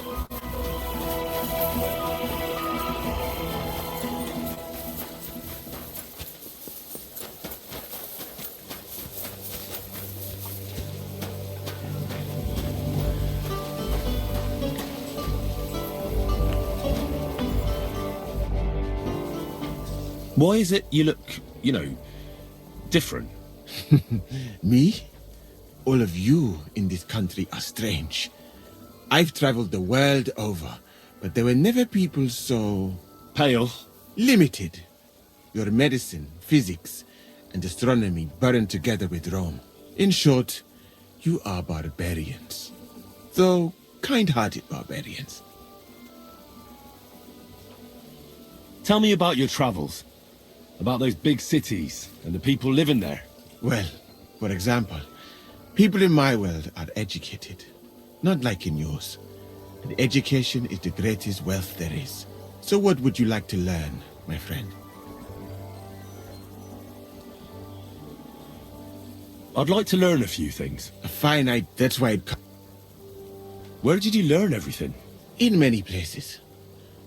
Why is it you look, different? Me? All of you in this country are strange. I've traveled the world over, but there were never people so... Pale? Limited. Your medicine, physics, and astronomy burned together with Rome. In short, you are barbarians. Though kind-hearted barbarians. Tell me about your travels. About those big cities and the people living there. Well, for example, people in my world are educated. not like in yours. And education is the greatest wealth there is. So what would you like to learn, my friend? I'd like to learn a few things. A finite, that's why it... Where did you learn everything? In many places.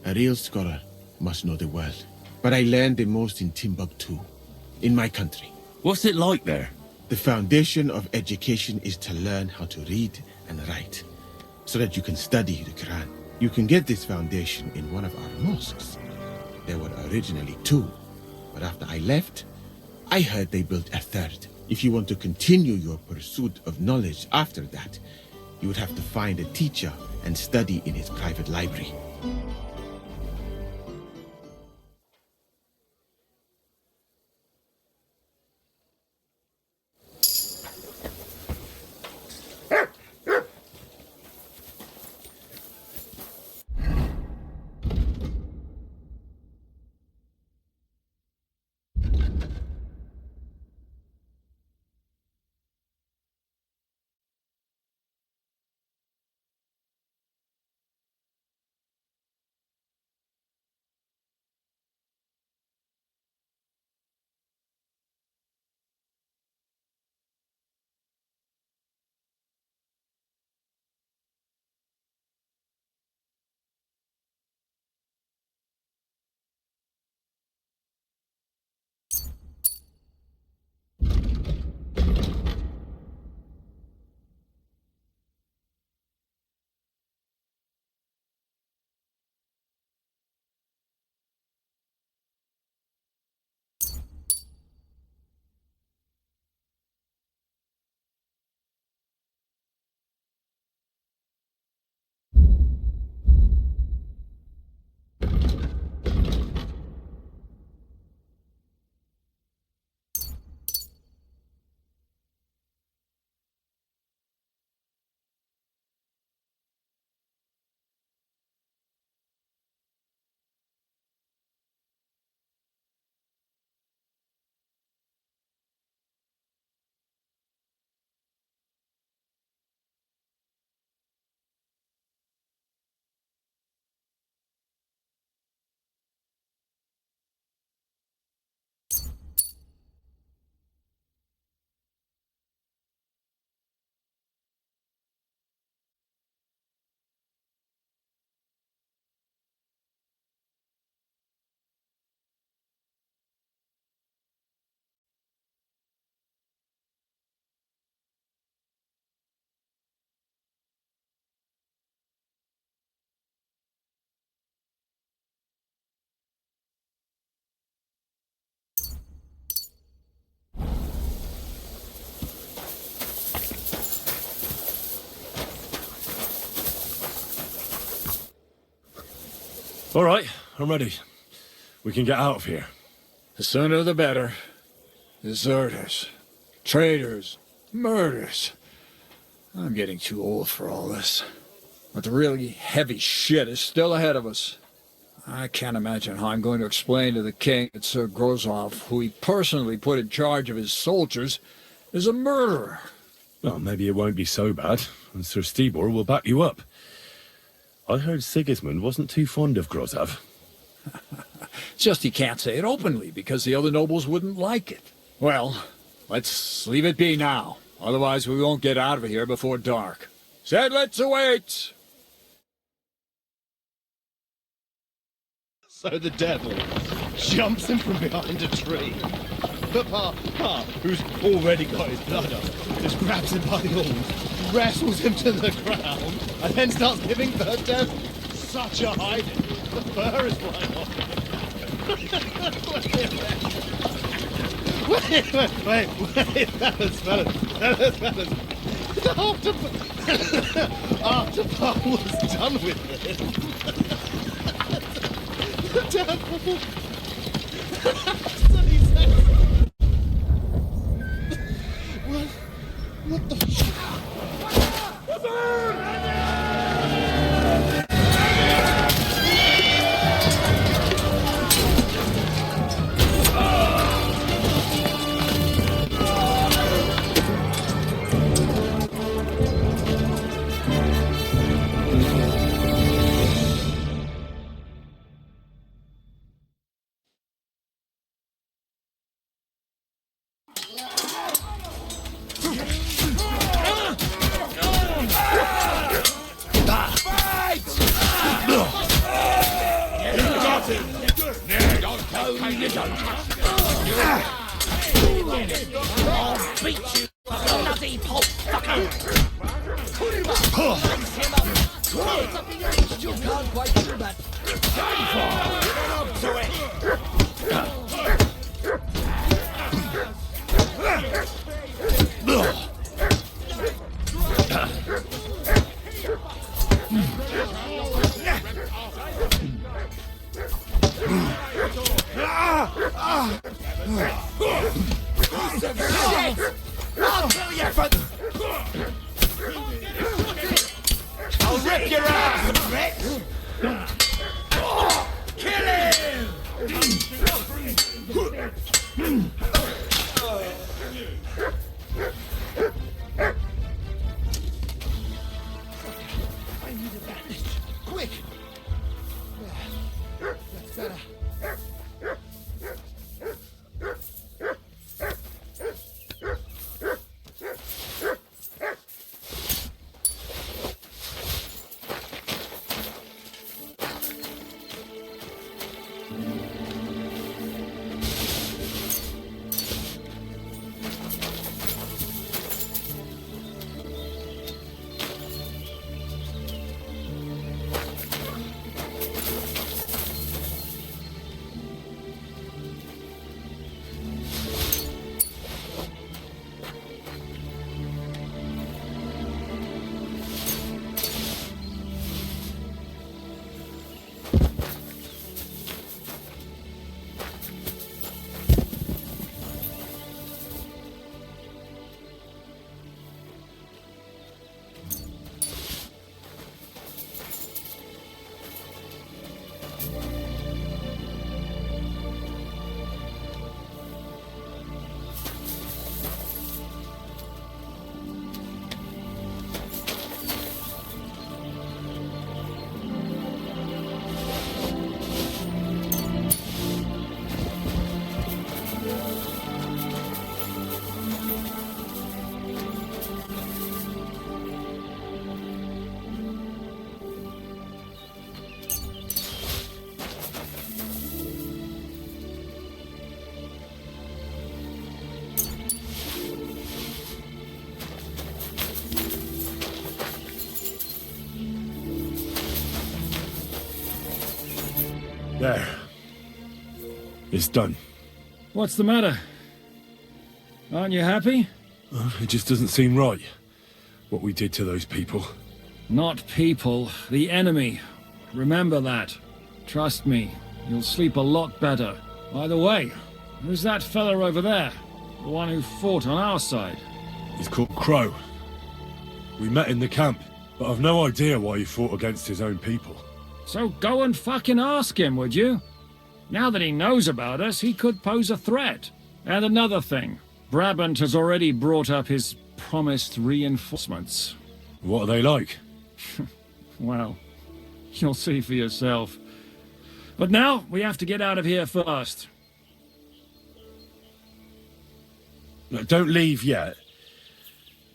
A real scholar must know the world. But I learned the most in Timbuktu, in my country. What's it like there? The foundation of education is to learn how to read and write, so that you can study the Quran. You can get this foundation in one of our mosques. There were originally 2, but after I left, I heard they built a 3rd. If you want to continue your pursuit of knowledge after that, you would have to find a teacher and study in his private library. All right, I'm ready. We can get out of here. The sooner the better. Deserters, traitors, murders. I'm getting too old for all this. But the really heavy shit is still ahead of us. I can't imagine how I'm going to explain to the king that Sir Grozov, who he personally put in charge of his soldiers, is a murderer. Well, maybe it won't be so bad, and Sir Stibor will back you up. I heard Sigismund wasn't too fond of Grozov. Just he can't say it openly, because the other nobles wouldn't like it. Well, let's leave it be now. Otherwise we won't get out of here before dark. Sedlets await! So the devil jumps him from behind a tree. But Pa, who's already got his blood up, just grabs him by the arms, wrestles him to the ground, and then starts giving the devil such a hiding. The fur is flying off. Wait, fellas. After Pa was done with it, the devil... What the... don't touch me. I'll beat you, bloody pulp fucker. Put him up. Lace him up. It's up to you. Still can't quite do that. Get up to it. Shit! I'll kill you for... I'll rip your ass, Rex! Kill him! I need a bandage. Quick! That's better. There. It's done. What's the matter? Aren't you happy? It just doesn't seem right, what we did to those people. Not people, the enemy. Remember that. Trust me, you'll sleep a lot better. By the way, who's that fella over there? The one who fought on our side? He's called Crow. We met in the camp, but I've no idea why he fought against his own people. So go and fucking ask him, would you? Now that he knows about us, he could pose a threat. And another thing, Brabant has already brought up his promised reinforcements. What are they like? Well, you'll see for yourself. But now, we have to get out of here first. No, don't leave yet.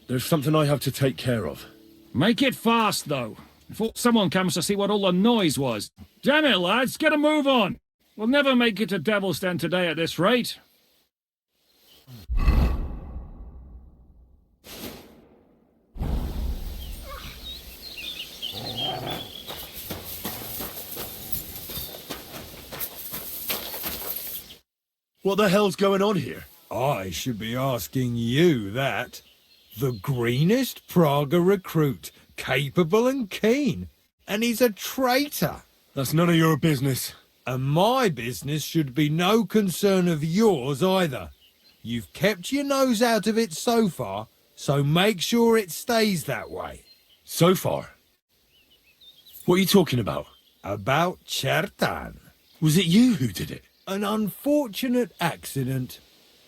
There's something I have to take care of. Make it fast, though, before someone comes to see what all the noise was. Damn it, lads, get a move on! We'll never make it to Devil's Den today at this rate. What the hell's going on here? I should be asking you that. The greenest Praga recruit, capable and keen. And he's a traitor. That's none of your business. And my business should be no concern of yours either. You've kept your nose out of it so far, so make sure it stays that way. So far? What are you talking about? About Chertan. Was it you who did it? An unfortunate accident.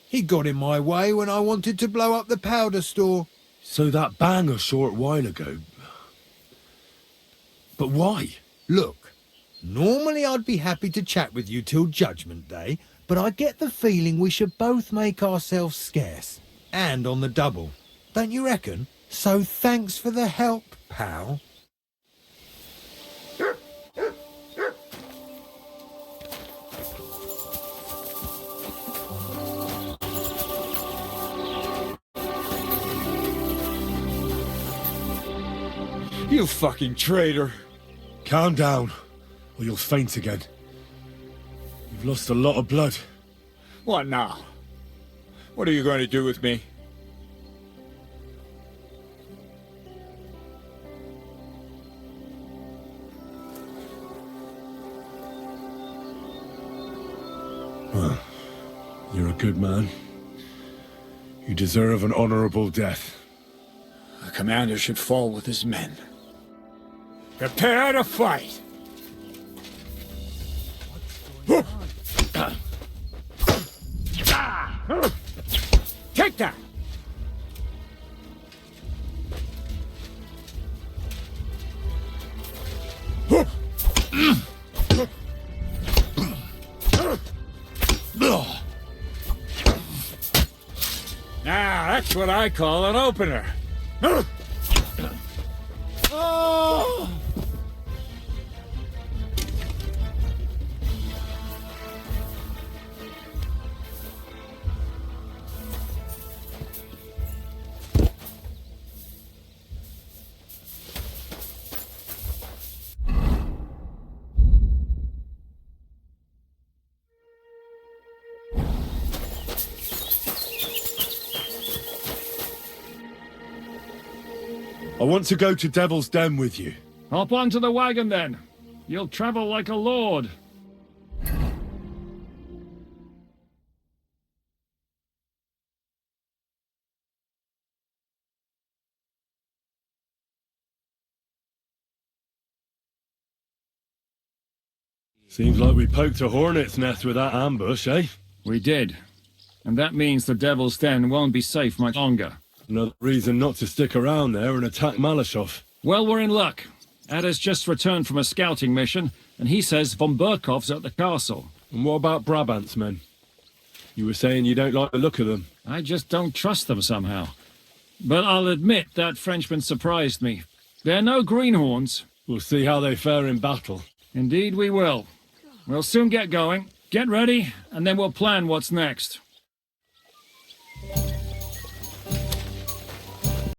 He got in my way when I wanted to blow up the powder store. So that bang a short while ago. But why? Look, normally I'd be happy to chat with you till Judgment Day, but I get the feeling we should both make ourselves scarce. And on the double. Don't you reckon? So thanks for the help, pal. You fucking traitor. Calm down, or you'll faint again. You've lost a lot of blood. What now? What are you going to do with me? Well, you're a good man. You deserve an honorable death. A commander should fall with his men. Prepare to fight! Take that! Now, that's what I call an opener. Oh! I want to go to Devil's Den with you. Hop onto the wagon then. You'll travel like a lord. Seems like we poked a hornet's nest with that ambush, eh? We did. And that means the Devil's Den won't be safe much longer. Another reason not to stick around there and attack Malashov. Well, we're in luck. Ada's just returned from a scouting mission, and he says von Burkov's at the castle. And what about Brabant's men? You were saying you don't like the look of them. I just don't trust them somehow. But I'll admit that Frenchman surprised me. They're no greenhorns. We'll see how they fare in battle. Indeed we will. We'll soon get going. Get ready, and then we'll plan what's next.